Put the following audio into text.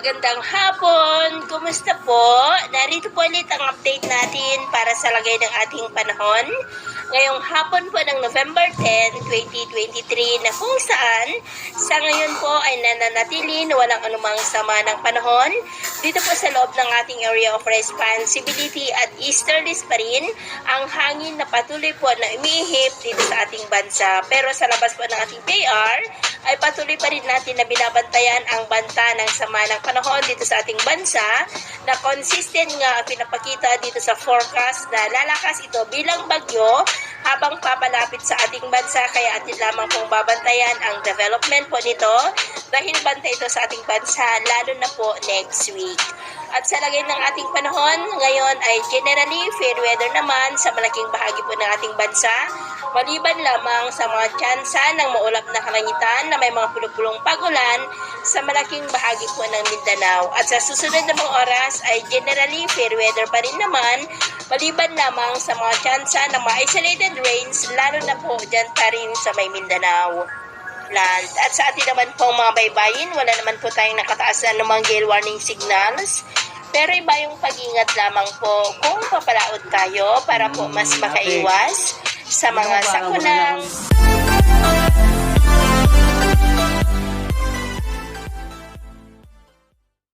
Magandang hapon! Kumusta po? Narito po ulit ang update natin para sa lagay ng ating panahon. Ngayong hapon po ng November 10, 2023 na kung saan sa ngayon po ay nananatili na walang anumang sama ng panahon. Dito po sa loob ng ating area of responsibility at easterlies pa rin ang hangin na patuloy po na umihip dito sa ating bansa. Pero sa labas po ng ating PR ay patuloy pa rin natin na binabantayan ang banta ng sama ng panahon dito sa ating bansa na consistent nga ang pinapakita dito sa forecast na lalakas ito bilang bagyo habang papalapit sa ating bansa, kaya atin lamang pong babantayan ang development po nito dahil banta ito sa ating bansa lalo na po next week. At sa lagay ng ating panahon, ngayon ay generally fair weather naman sa malaking bahagi po ng ating bansa, maliban lamang sa mga tsansa ng maulap na kalangitan na may mga pulong-pulong pagulan sa malaking bahagi po ng Mindanao. At sa susunod na mga oras ay generally fair weather pa rin naman, maliban lamang sa mga tsansa ng mga isolated rains, lalo na po dyan pa rin sa may Mindanao land. At sa atin naman pong mga baybayin, wala naman po tayong nakataas na namang gale warning signals. Pero iba yung pag-ingat lamang po kung papalaod tayo para po mas makaiwas sa mga sakunang